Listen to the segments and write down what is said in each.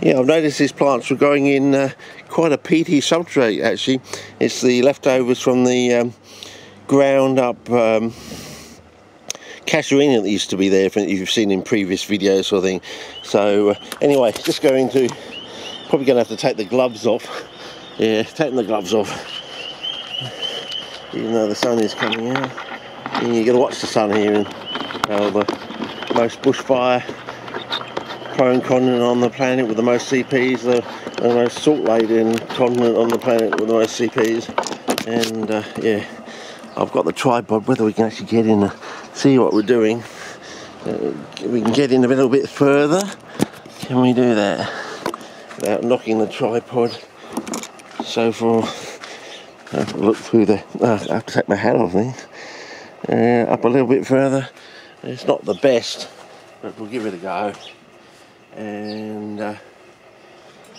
Yeah, I've noticed these plants were growing in quite a peaty substrate actually. It's the leftovers from the ground up casuarina that used to be there, if you've seen in previous videos sort of thing. So anyway, just going to, probably going to have to take the gloves off. Yeah, taking the gloves off. Even though the sun is coming out. And you've got to watch the sun here, and the most bushfire prone continent on the planet with the most CPs, the most salt laden continent on the planet with the most CPs. And yeah, I've got the tripod, whether we can actually get in and see what we're doing. We can get in a little bit further. Can we do that without knocking the tripod? So far, I have to look through the, I have to take my hat off, I think. Up a little bit further. It's not the best, but we'll give it a go. And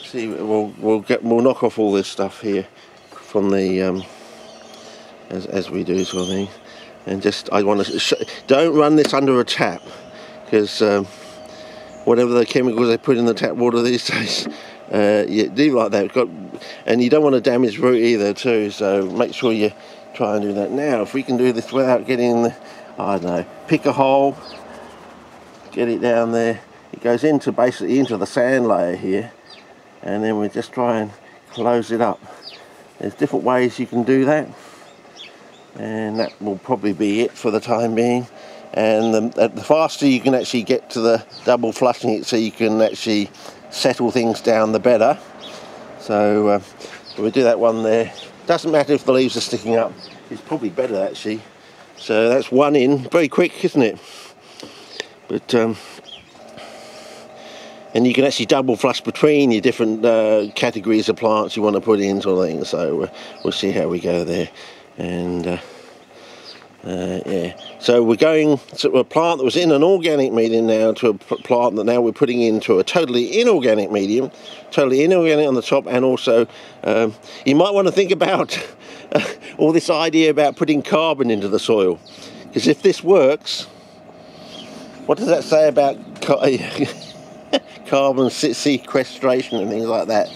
see, we'll knock off all this stuff here from the as we do sort of thing. And just, I want to don't run this under a tap, because whatever the chemicals they put in the tap water these days, you do like that. And you don't want to damage root either too, so make sure you try and do that. Now if we can do this without getting the, I don't know, pick a hole, get it down there. It goes into basically into the sand layer here, and then we just try and close it up. There's different ways you can do that, and that will probably be it for the time being. And the faster you can actually get to the double flushing it, so you can actually settle things down, the better. So we do that one there. Doesn't matter if the leaves are sticking up, it's probably better actually. So that's one in, very quick, isn't it? But and you can actually double flush between your different categories of plants you want to put in, sort of thing. So we'll see how we go there. And yeah, so we're going to a plant that was in an organic medium now to a plant that now we're putting into a totally inorganic medium. Totally inorganic on the top, and also you might want to think about all this idea about putting carbon into the soil, because if this works, what does that say about carbon sequestration and things like that?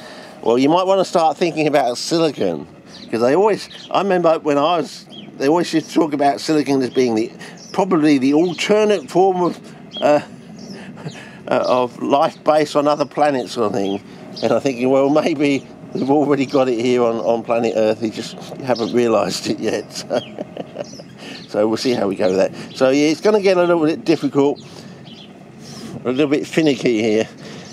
Well, you might want to start thinking about silicon, because I remember when they always used to talk about silicon as being probably the alternate form of life based on other planets, sort of thing. And I'm thinking, well, maybe we've already got it here on planet Earth, you just haven't realised it yet. So we'll see how we go with that. So yeah, it's going to get a little bit difficult, a little bit finicky here.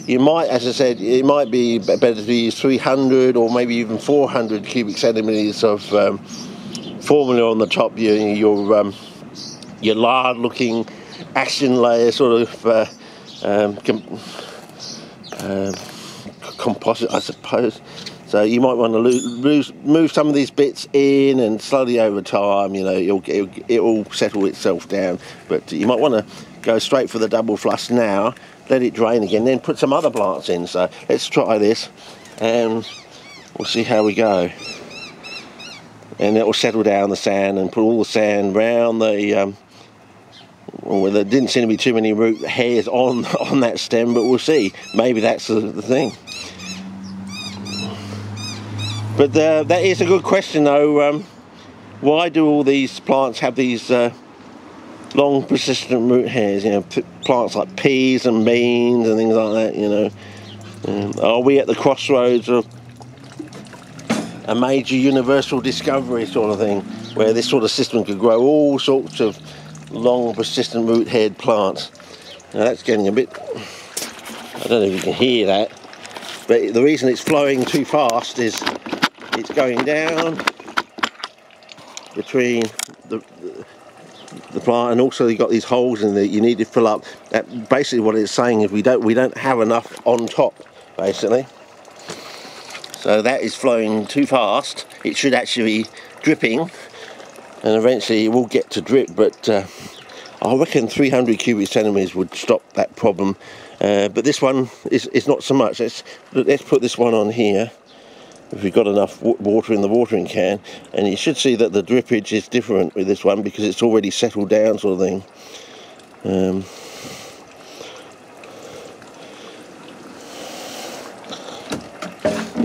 You might, as I said, it might be better to use 300 or maybe even 400 cubic centimetres of formula on the top, your lard-looking action layer, sort of composite, I suppose. So you might want to move some of these bits in, and slowly over time, it will settle itself down. But you might want to go straight for the double flush now, let it drain again, then put some other plants in. So let's try this, and we'll see how we go. And it will settle down the sand and put all the sand round the well, there didn't seem to be too many root hairs on that stem, but we'll see. Maybe that's the thing. But that is a good question though. Why do all these plants have these long persistent root hairs? Plants like peas and beans and things like that, are we at the crossroads of a major universal discovery sort of thing, where this sort of system could grow all sorts of long persistent root haired plants? Now that's getting a bit, I don't know if you can hear that, but the reason it's flowing too fast is it's going down between the plant, and also you've got these holes in there you need to fill up. That basically what it's saying is we don't have enough on top, basically. So that is flowing too fast. It should actually be dripping, and eventually it will get to drip, but I reckon 300 cubic centimetres would stop that problem. But this one is not so much. Let's put this one on here, if we've got enough water in the watering can, and you should see that the drippage is different with this one because it's already settled down, sort of thing.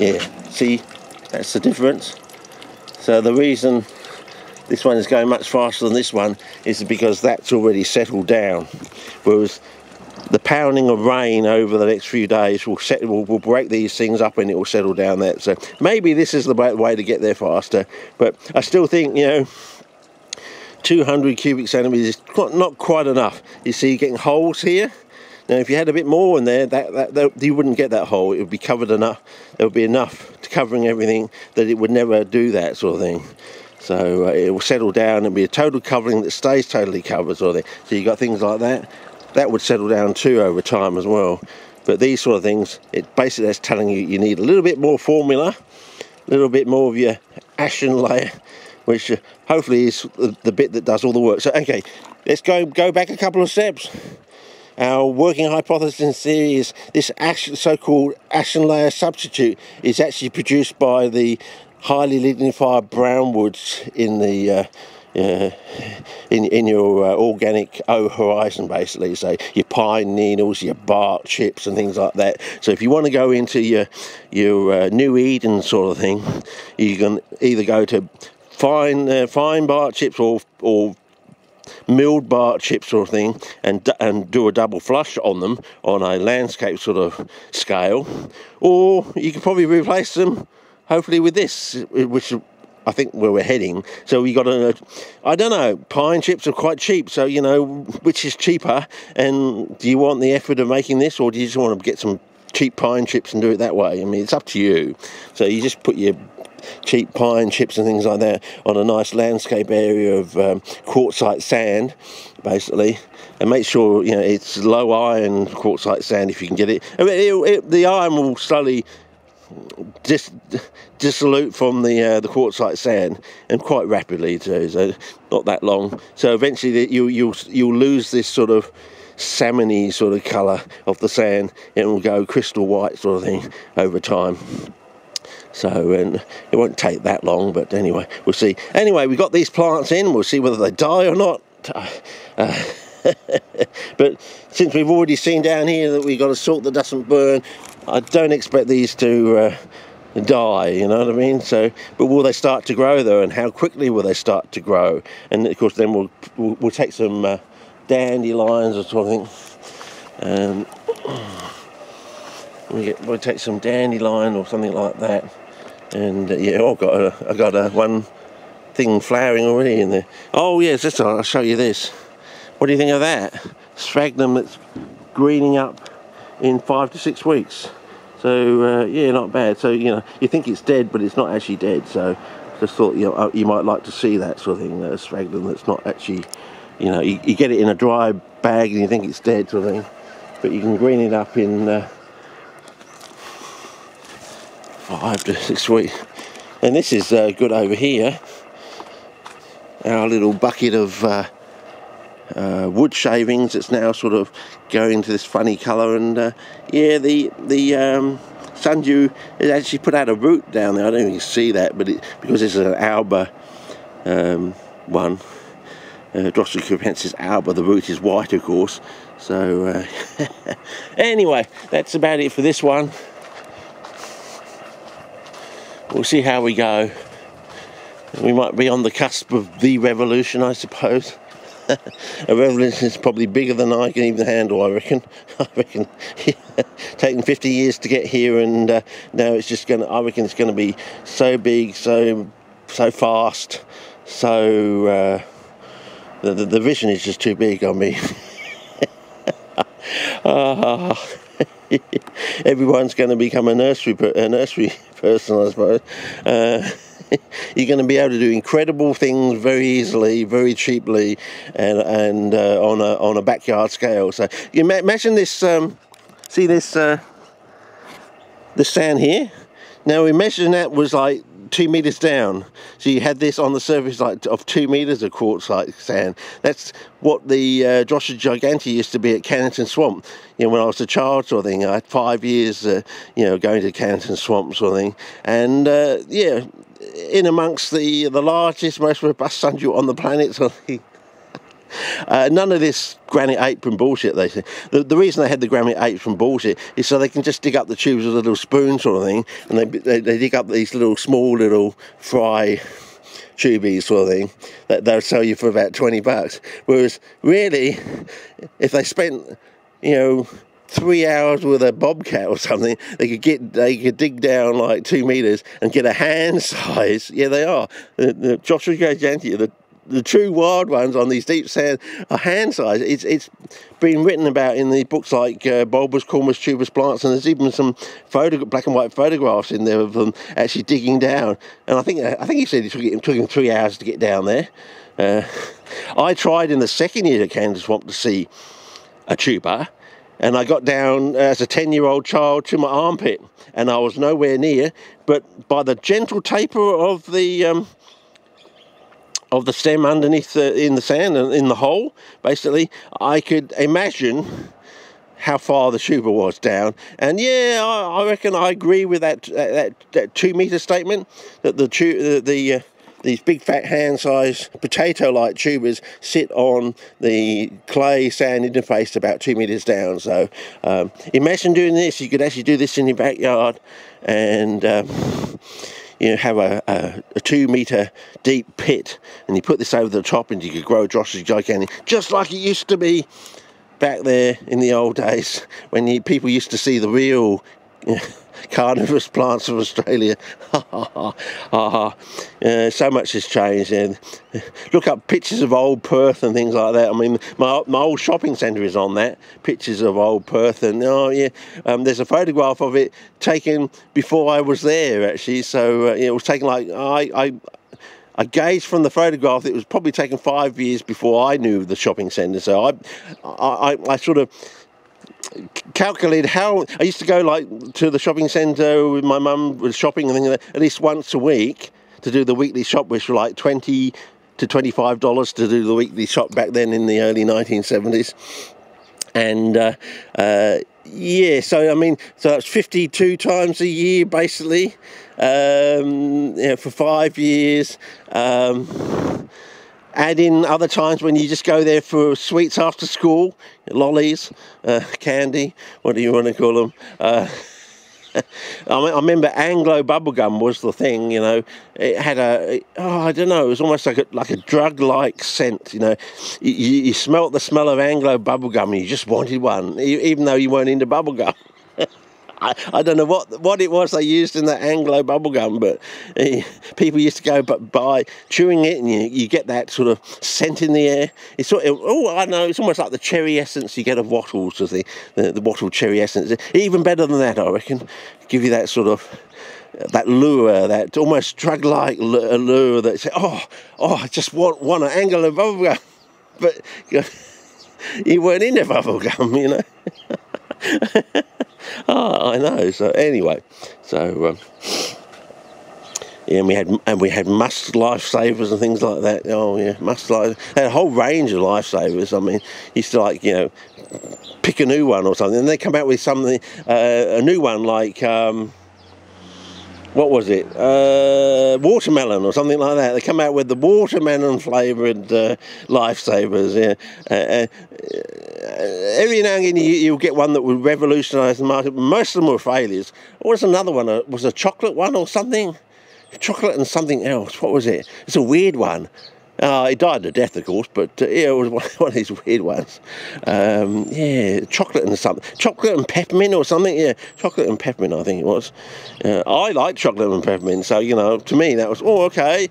Yeah, see, that's the difference. So the reason this one is going much faster than this one is because that's already settled down, whereas the pounding of rain over the next few days will break these things up and it will settle down there. So maybe this is the way to get there faster, but I still think, you know, 200 cubic centimeters is not quite enough. You see, you're getting holes here. Now, if you had a bit more in there, that you wouldn't get that hole. It would be covered enough. There would be enough to covering everything that it would never do that sort of thing. So it will settle down and be a total covering that stays totally covered sort of thing. So you got things like that. That would settle down too over time as well. But these sort of things, it basically that's telling you need a little bit more formula, a little bit more of your ashen layer, which hopefully is the bit that does all the work. So okay, let's go back a couple of steps. Our working hypothesis in theory is this so-called ashen layer substitute is actually produced by the highly lignified brown woods in the in your organic horizon, basically. So your pine needles, your bark chips and things like that. So if you want to go into your New Eden sort of thing, you can either go to fine bark chips or milled bark chips sort of thing, and do a double flush on them on a landscape sort of scale, or you could probably replace them hopefully with this, which I think where we're heading. So we got I don't know, pine chips are quite cheap, so you know, which is cheaper, and do you want the effort of making this, or do you just want to get some cheap pine chips and do it that way? I mean, it's up to you. So you just put your cheap pine chips and things like that on a nice landscape area of quartzite sand, basically, and make sure, you know, it's low iron quartzite sand if you can get it. I mean, the iron will slowly dissolute from the quartzite sand, and quite rapidly too, so not that long. So eventually you'll lose this sort of salmony sort of colour of the sand, and it will go crystal white sort of thing over time. So, and it won't take that long, but anyway, we'll see. Anyway, we got these plants in, we'll see whether they die or not. But since we've already seen down here that we've got a salt that doesn't burn, I don't expect these to die, you know what I mean? So, but will they start to grow though, and how quickly will they start to grow? And of course then we'll take some dandelions or something. We'll take some dandelion or something like that. And yeah, I got one thing flowering already in there. Oh yes, I'll show you this. What do you think of that? Sphagnum that's greening up in 5 to 6 weeks. So yeah, not bad. So you know, you think it's dead, but it's not actually dead. So just thought, you know, you might like to see that sort of thing. Sphagnum that's not actually, you know, you get it in a dry bag and you think it's dead sort of thing, but you can green it up in 5 to 6 weeks. And this is good over here. Our little bucket of wood shavings. It's now sort of going to this funny colour, and yeah, the sundew has actually put out a root down there. I don't know if you can see that, but because it's an Alba one, Drosera cubensis alba, the root is white, of course. So anyway, that's about it for this one. We'll see how we go. We might be on the cusp of the revolution, I suppose. A revolution is probably bigger than I can even handle, I reckon. Taking 50 years to get here, and now it's just I reckon it's gonna be so big, so fast, so the vision is just too big on me. Everyone's going to become a nursery person, I suppose. You're going to be able to do incredible things very easily, very cheaply, and on a backyard scale. So you imagine this. See this the sand here. Now imagine that was like 2 meters down. So you had this on the surface like of 2 meters of quartzite sand. That's what the Drosera gigantea used to be at Cannington Swamp. You know, when I was a child sort of thing. I had 5 years, you know, going to Cannington Swamp sort of thing. And yeah, in amongst the largest, most robust sundew on the planet sort of thing. None of this granite apron bullshit, they say. The reason they had the granite apron bullshit is so they can just dig up the tubes with a little spoon sort of thing, and they dig up these little small little fry tubies sort of thing that they'll sell you for about $20. Whereas really, if they spent, 3 hours with a bobcat or something, they could dig down like 2 meters and get a hand size. Yeah, they are. The Joshua gigantea, the true wild ones on these deep sand are hand size. It's been written about in the books like Bulbous, Cormous, Tubous Plants, and there's even some black and white photographs in there of them actually digging down. And I think he said it took him 3 hours to get down there. I tried in the second year at Kansas Swamp to see a tuber, and I got down as a 10-year-old child to my armpit, and I was nowhere near. But by the gentle taper of the stem underneath in the sand and in the hole, basically, I could imagine how far the tuber was down. And yeah, I reckon I agree with that 2 meter statement, that these big fat hand-sized potato-like tubers sit on the clay sand interface about 2 meters down. So imagine doing this. You could actually do this in your backyard and have a 2 meter deep pit, and you put this over the top and you could grow Joshua gigantea, just like it used to be back there in the old days when people used to see the real carnivorous plants of Australia. So much has changed. And look up pictures of old Perth and things like that. I mean, my old shopping centre is on that, pictures of old Perth, and there's a photograph of it taken before I was there actually. So it was taken like I gauged from the photograph it was probably taken 5 years before I knew the shopping centre. So I sort of calculated how I used to go like to the shopping centre with my mum with shopping and things like that, at least once a week to do the weekly shop, which were like $20 to $25 to do the weekly shop back then in the early 1970s. And so I mean, so that's 52 times a year basically, for 5 years. Add in other times when you just go there for sweets after school, lollies, candy, what do you want to call them? I remember Anglo bubblegum was the thing, It had I don't know, it was almost like a drug-like scent, You smelt the smell of Anglo bubblegum and you just wanted one, even though you weren't into bubblegum. I don't know what it was they used in that Anglo bubblegum, but people used to go by chewing it, and you get that sort of scent in the air. It's I don't know, it's almost like the cherry essence you get of Wattles, the Wattle cherry essence. Even better than that, I reckon. Give you that sort of that lure, that almost drug-like lure that say, I just want an Anglo bubblegum, but you weren't into bubblegum, I know. So anyway, and we had Must Lifesavers and things like that. Oh yeah, Must Life. They had a whole range of lifesavers. I mean, used to pick a new one or something, and they come out with something, a new one like what was it? Watermelon or something like that. They come out with the watermelon flavoured lifesavers. Yeah. Every now and again you'll get one that would revolutionise the market. Most of them were failures. What was another one? Was a chocolate one or something? Chocolate and something else. What was it? It's a weird one. It died of death, of course, but it was one of these weird ones. Chocolate and something. Chocolate and peppermint or something. Yeah, chocolate and peppermint, I think it was. I like chocolate and peppermint, so, to me that was, okay.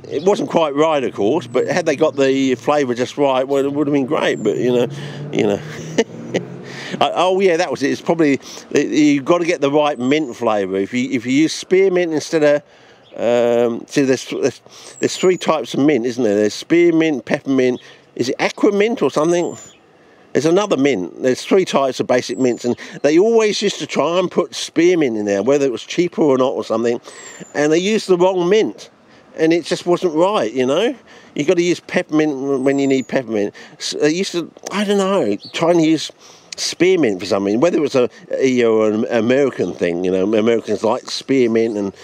It wasn't quite right, of course, but had they got the flavour just right, well, it would have been great, but, that was it. It's probably, you've got to get the right mint flavour. If you use spearmint instead of, there's three types of mint, isn't there? There's spearmint, peppermint, is it aquamint or something? There's another mint. There's three types of basic mints, and they always used to try and put spearmint in there, whether it was cheaper or not or something, and they used the wrong mint, and it just wasn't right, You've got to use peppermint when you need peppermint. So they used to, I don't know, try and use spearmint for something, whether it was an American thing, Americans like spearmint, and,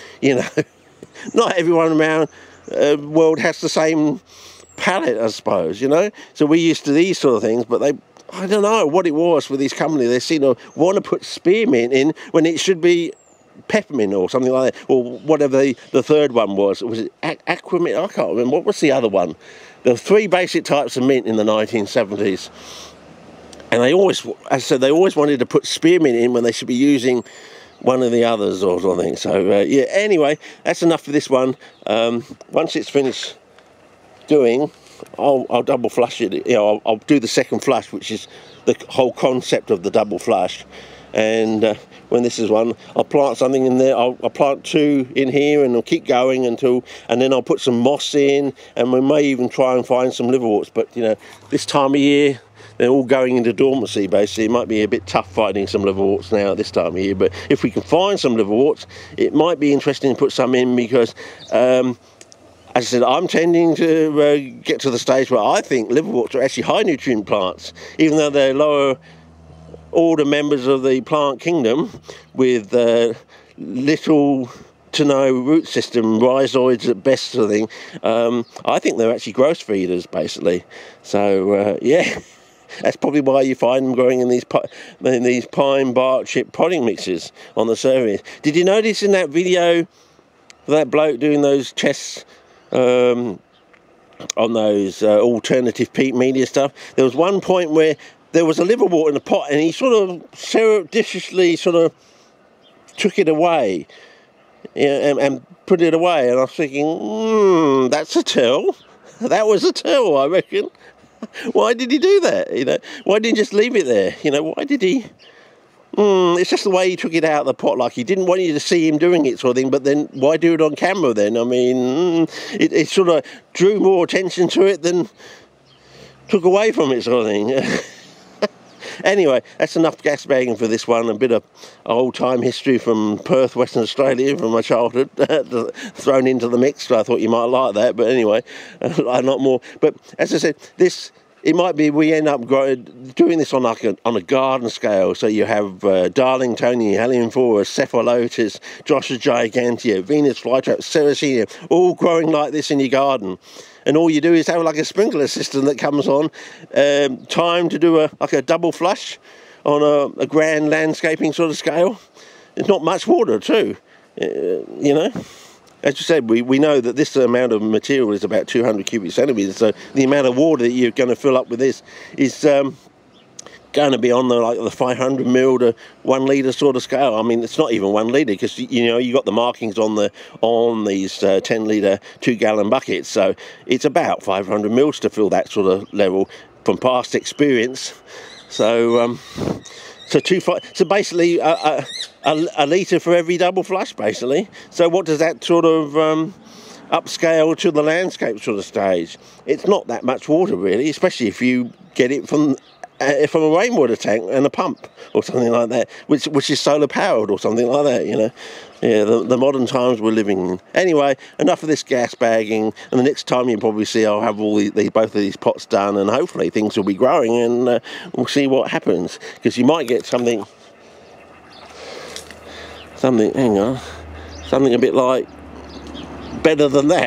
not everyone around the world has the same palette, I suppose, you know. So we're used to these sort of things, but I don't know what it was with these companies. They seem to want to put spearmint in when it should be peppermint or something like that, or whatever the third one was. Was it aquamint? I can't remember. What was the other one? There were 3 basic types of mint in the 1970s. And they always, as I said, they always wanted to put spearmint in when they should be using one of the others or something. So, yeah, anyway, that's enough for this one. Once it's finished doing, I'll double flush it. You know, I'll do the second flush, which is the whole concept of the double flush. And when this is one, I'll plant something in there. I'll plant 2 in here, and I'll keep going and then I'll put some moss in, and we may even try and find some liverworts. But, you know, this time of year, they're all going into dormancy, basically. It might be a bit tough finding some liverworts now at this time of year, but if we can find some liverworts, it might be interesting to put some in, because, as I said, I'm tending to get to the stage where I think liverworts are actually high nutrient plants, even though they're lower order members of the plant kingdom with little to no root system, rhizoids at best, sort of thing. I think they're actually growth feeders, basically. So, yeah. That's probably why you find them growing in these pine bark chip potting mixes on the surface. Did you notice in that video, that bloke doing those tests on those alternative peat media stuff, there was one point where there was a liverwort in the pot, and he sort of surreptitiously sort of took it away, you know, and put it away. And I was thinking, that's a tell. That was a tell, I reckon. Why did he do that? You know, why didn't he just leave it there? You know, why did he? It's just the way he took it out of the pot. Like, he didn't want you to see him doing it, sort of thing. But then, why do it on camera then? I mean, it sort of drew more attention to it than took away from it, sort of thing. Anyway, that's enough gas bagging for this one. A bit of old-time history from Perth, Western Australia, from my childhood, thrown into the mix. So I thought you might like that, but anyway, a lot more. But as I said, it might be we end up doing this on a garden scale. So you have Darlingtonia, Helianthora, Cephalotus, Joshua gigantea, Venus flytrap, Sericea, all growing like this in your garden. And all you do is have like a sprinkler system that comes on, time to do a double flush on a grand landscaping sort of scale. There's not much water too, you know. As you said, we know that this amount of material is about 200 cubic centimetres, so the amount of water that you're going to fill up with this is going to be on the 500 ml to 1 litre sort of scale. I mean, it's not even 1 litre, because you know, you got the markings on these 10 litre 2 gallon buckets, so it's about 500 mils to fill that sort of level from past experience. So so basically a litre for every double flush, basically. So what does that sort of upscale to the landscape sort of stage? It's not that much water really, especially if you get it from a rainwater tank and a pump or something like that, which is solar powered or something like that, you know. Yeah, the modern times we're living in. Anyway, enough of this gas bagging, and the next time you probably see I'll have all both of these pots done, and hopefully things will be growing, and we'll see what happens, because you might get something a bit like better than that.